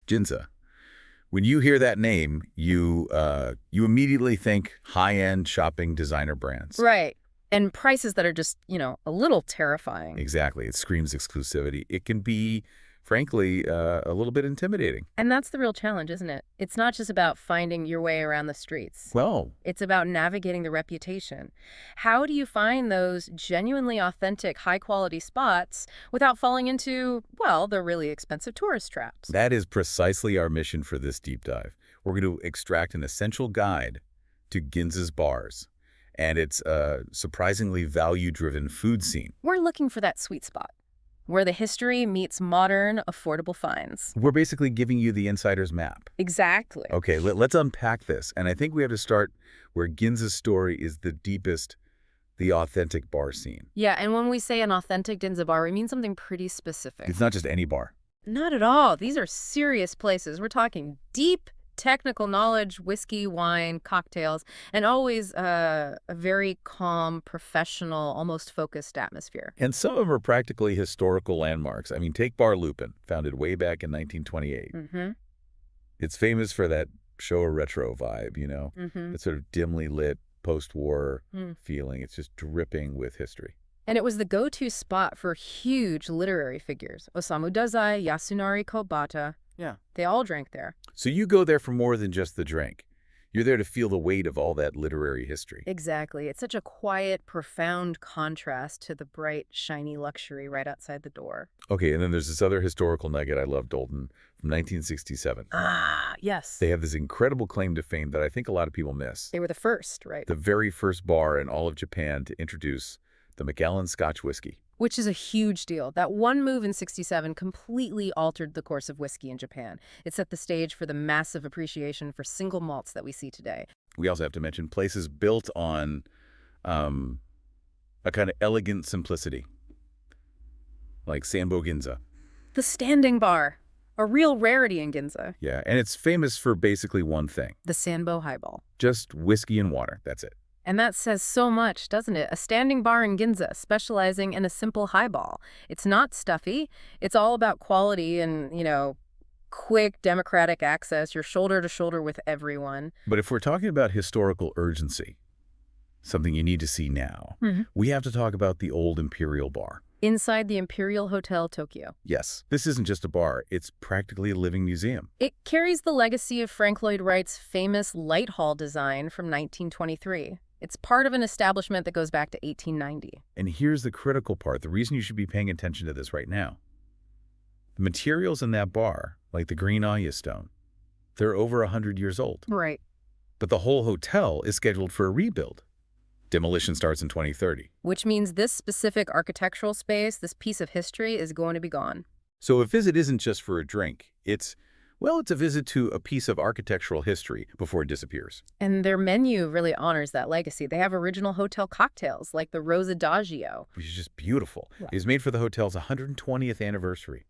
Ginza. When you hear that name, you immediately think high-end shopping designer brands. Right. And prices that are just, a little terrifying. Exactly. It screams exclusivity. It can be, frankly, a little bit intimidating. And that's the real challenge, isn't it? It's not just about finding your way around the streets. Well, It's about navigating the reputation. How do you find those genuinely authentic, high-quality spots without falling into, well, the really expensive tourist traps? that is precisely our mission for this deep dive. We're going to extract an essential guide to Ginza's bars and its surprisingly value-driven food scene. We're looking for that sweet spot, where the history meets modern, affordable finds. We're basically giving you the insider's map. Exactly. Okay, let's unpack this. And I think we have to start where Ginza's story is the deepest, the authentic bar scene. Yeah, and when we say an authentic Ginza bar, we mean something pretty specific. It's not just any bar. Not at all. These are serious places. We're talking deep technical knowledge, whiskey, wine, cocktails, and always a very calm, professional, almost focused atmosphere. And some of them are practically historical landmarks. I mean, take Bar Lupin, founded way back in 1928. Mm-hmm. It's famous for that Showa retro vibe, Mm-hmm. that sort of dimly lit post-war Mm. feeling. It's just dripping with history. And it was the go-to spot for huge literary figures. Osamu Dazai, Yasunari Kobata. Yeah. They all drank there. So you go there for more than just the drink. You're there to feel the weight of all that literary history. Exactly. It's such a quiet, profound contrast to the bright, shiny luxury right outside the door. Okay, and then there's this other historical nugget I love, Dalton, from 1967. Ah, yes. They have this incredible claim to fame that I think a lot of people miss. They were the first, right? The very first bar in all of Japan to introduce the Macallan Scotch whiskey. Which is a huge deal. That one move in '67 completely altered the course of whiskey in Japan. It set the stage for the massive appreciation for single malts that we see today. We also have to mention places built on a kind of elegant simplicity, like Sanbo Ginza. The standing bar, a real rarity in Ginza. Yeah, and it's famous for basically one thing. The Sanbo highball. Just whiskey and water. That's it. And that says so much, doesn't it? A standing bar in Ginza, specializing in a simple highball. It's not stuffy. It's all about quality and, quick democratic access. You're shoulder to shoulder with everyone. But if we're talking about historical urgency, something you need to see now, we have to talk about the old Imperial Bar. Inside the Imperial Hotel Tokyo. Yes, this isn't just a bar. It's practically a living museum. It carries the legacy of Frank Lloyd Wright's famous light hall design from 1923. It's part of an establishment that goes back to 1890. And here's the critical part, the reason you should be paying attention to this right now. The materials in that bar, like the green Aya stone, they're over 100 years old. Right. But the whole hotel is scheduled for a rebuild. Demolition starts in 2030. Which means this specific architectural space, this piece of history, is going to be gone. So a visit isn't just for a drink. It's a visit to a piece of architectural history before it disappears. And their menu really honors that legacy. They have original hotel cocktails, like the Rose Adagio. Which is just beautiful. Yeah. It was made for the hotel's 120th anniversary.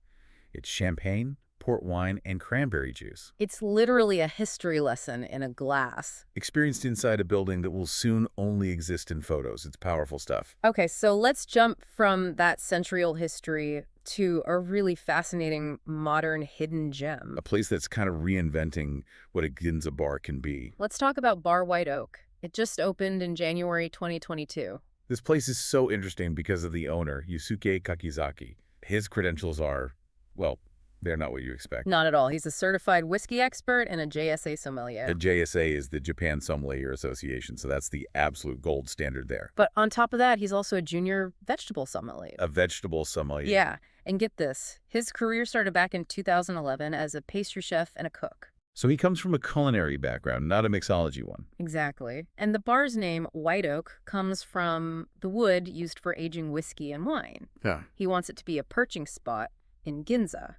It's champagne, port wine, and cranberry juice. It's literally a history lesson in a glass. Experienced inside a building that will soon only exist in photos. It's powerful stuff. Okay, so let's jump from that century-old history to a really fascinating modern hidden gem. A place that's kind of reinventing what a Ginza bar can be. Let's talk about Bar White Oak. It just opened in January 2022. This place is so interesting because of the owner, Yusuke Kakizaki. His credentials are, well, they're not what you expect. Not at all. He's a certified whiskey expert and a JSA sommelier. A JSA is the Japan Sommelier Association, so that's the absolute gold standard there. But on top of that, he's also a junior vegetable sommelier. A vegetable sommelier. Yeah, and get this. His career started back in 2011 as a pastry chef and a cook. So he comes from a culinary background, not a mixology one. Exactly. And the bar's name, White Oak, comes from the wood used for aging whiskey and wine. Yeah. He wants it to be a perching spot in Ginza.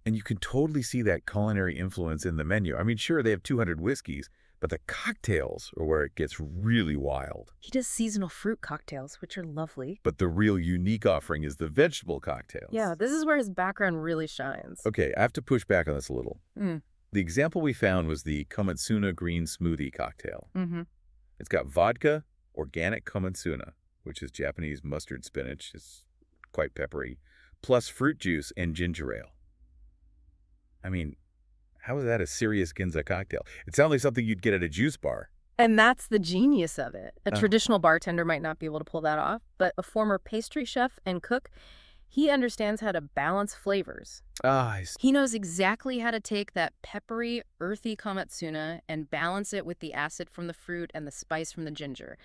And you can totally see that culinary influence in the menu. I mean, sure, they have 200 whiskeys, but the cocktails are where it gets really wild. He does seasonal fruit cocktails, which are lovely. But the real unique offering is the vegetable cocktails. Yeah, this is where his background really shines. Okay, I have to push back on this a little. Mm. The example we found was the Komatsuna green smoothie cocktail. Mm-hmm. It's got vodka, organic komatsuna, which is Japanese mustard spinach. It's quite peppery, plus fruit juice and ginger ale. I mean, How is that a serious Ginza cocktail? It sounds like something you'd get at a juice bar. And that's the genius of it. A Oh. traditional bartender might not be able to pull that off, but a former pastry chef and cook, he understands how to balance flavors. Ah, I see. He knows exactly how to take that peppery, earthy Komatsuna and balance it with the acid from the fruit and the spice from the ginger.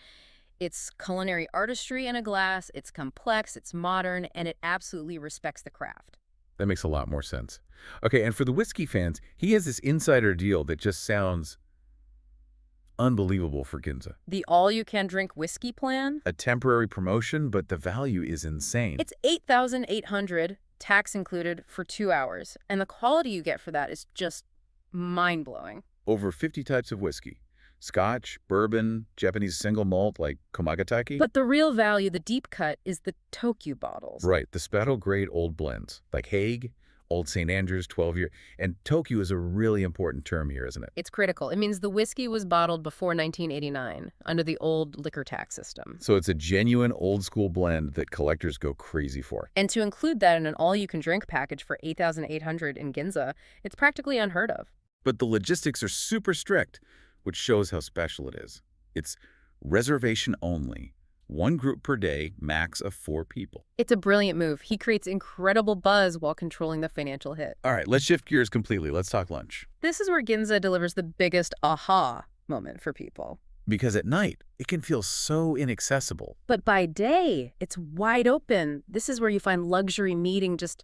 It's culinary artistry in a glass, it's complex, it's modern, and it absolutely respects the craft. That makes a lot more sense. Okay, and for the whiskey fans, he has this insider deal that just sounds unbelievable for Ginza. The all-you-can-drink whiskey plan? A temporary promotion, but the value is insane. It's $8,800, tax included, for 2 hours, and the quality you get for that is just mind-blowing. Over 50 types of whiskey. Scotch, bourbon, Japanese single malt like Komagatake. But the real value, the deep cut, is the Tokyu bottles. Right, the special-grade old blends, like Hague, Old St. Andrews, 12-year. And Tokyu is a really important term here, isn't it? It's critical. It means the whiskey was bottled before 1989, under the old liquor tax system. So it's a genuine old-school blend that collectors go crazy for. And to include that in an all-you-can-drink package for $8,800 in Ginza, it's practically unheard of. But the logistics are super strict, which shows how special it is. It's reservation only. One group per day, max of 4 people. It's a brilliant move. He creates incredible buzz while controlling the financial hit. All right, let's shift gears completely. Let's talk lunch. This is where Ginza delivers the biggest aha moment for people. Because at night, it can feel so inaccessible. But by day, it's wide open. This is where you find luxury meeting just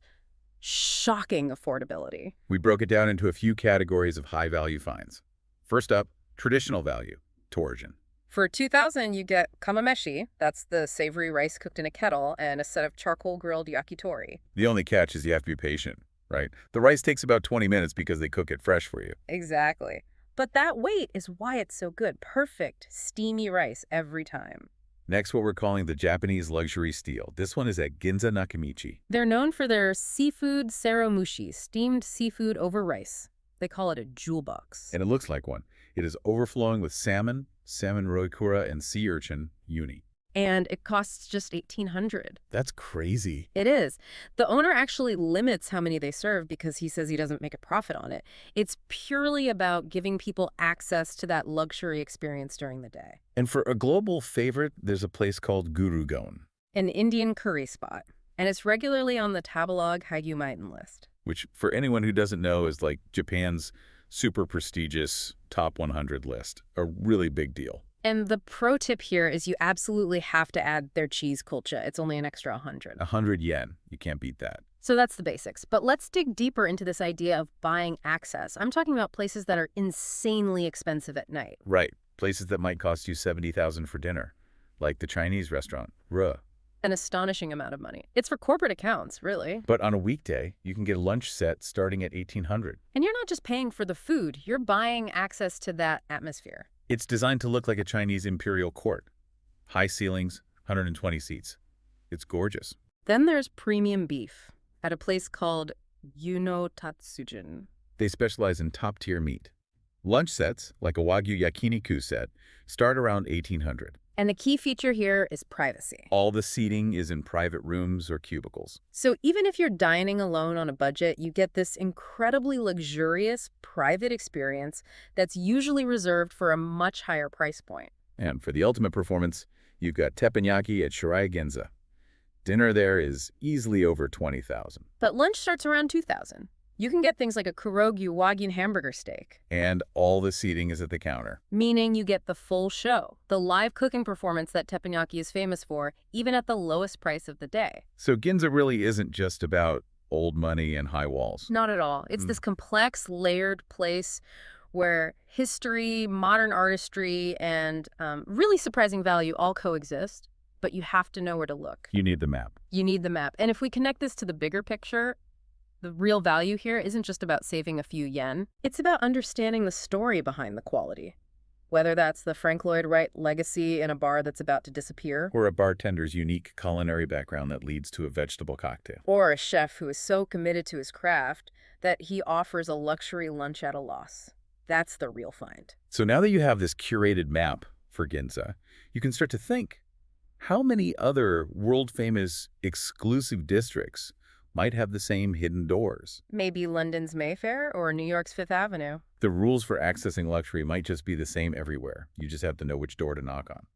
shocking affordability. We broke it down into a few categories of high-value finds. First up, traditional value, torsion. For $2,000, you get kamameshi, that's the savory rice cooked in a kettle, and a set of charcoal-grilled yakitori. The only catch is you have to be patient, right? The rice takes about 20 minutes because they cook it fresh for you. Exactly. But that wait is why it's so good. Perfect, steamy rice every time. Next, what we're calling the Japanese luxury steel. This one is at Ginza Nakamichi. They're known for their seafood seromushi, steamed seafood over rice. They call it a jewel box. And it looks like one. It is overflowing with salmon roikura, and sea urchin, uni. And it costs just $1,800. That's crazy. It is. The owner actually limits how many they serve because he says he doesn't make a profit on it. It's purely about giving people access to that luxury experience during the day. And for a global favorite, there's a place called Gurugon, An Indian curry spot. And it's regularly on the Tabalog Hagyumaiten list. which for anyone who doesn't know is like Japan's super prestigious top 100 list. A really big deal. And the pro tip here is you absolutely have to add their cheese kulcha. It's only an extra 100. 100 yen. You can't beat that. So that's the basics. But let's dig deeper into this idea of buying access. I'm talking about places that are insanely expensive at night. Right. Places that might cost you 70,000 for dinner, like the Chinese restaurant, Ruh. An astonishing amount of money. It's for corporate accounts, really. But on a weekday, you can get a lunch set starting at 1,800. And you're not just paying for the food, you're buying access to that atmosphere. It's designed to look like a Chinese imperial court. High ceilings, 120 seats. It's gorgeous. Then there's premium beef at a place called Yuno Tatsujin. They specialize in top-tier meat. Lunch sets, like a Wagyu yakiniku set, start around 1,800. And the key feature here is privacy. All the seating is in private rooms or cubicles. So even if you're dining alone on a budget, you get this incredibly luxurious private experience that's usually reserved for a much higher price point. And for the ultimate performance, you've got teppanyaki at Shirai Ginza. Dinner there is easily over 20,000. But lunch starts around 2,000. You can get things like a Kurogyu Wagyu hamburger steak. And all the seating is at the counter. Meaning you get the full show, the live cooking performance that teppanyaki is famous for, even at the lowest price of the day. So Ginza really isn't just about old money and high walls. Not at all. It's this complex, layered place where history, modern artistry, and really surprising value all coexist, but you have to know where to look. You need the map. You need the map. And if we connect this to the bigger picture, the real value here isn't just about saving a few yen. It's about understanding the story behind the quality. Whether that's the Frank Lloyd Wright legacy in a bar that's about to disappear, Or a bartender's unique culinary background that leads to a vegetable cocktail. or a chef who is so committed to his craft that he offers a luxury lunch at a loss. That's the real find. So now that you have this curated map for Ginza, you can start to think, how many other world-famous exclusive districts might have the same hidden doors. Maybe London's Mayfair or New York's Fifth Avenue. The rules for accessing luxury might just be the same everywhere. You just have to know which door to knock on.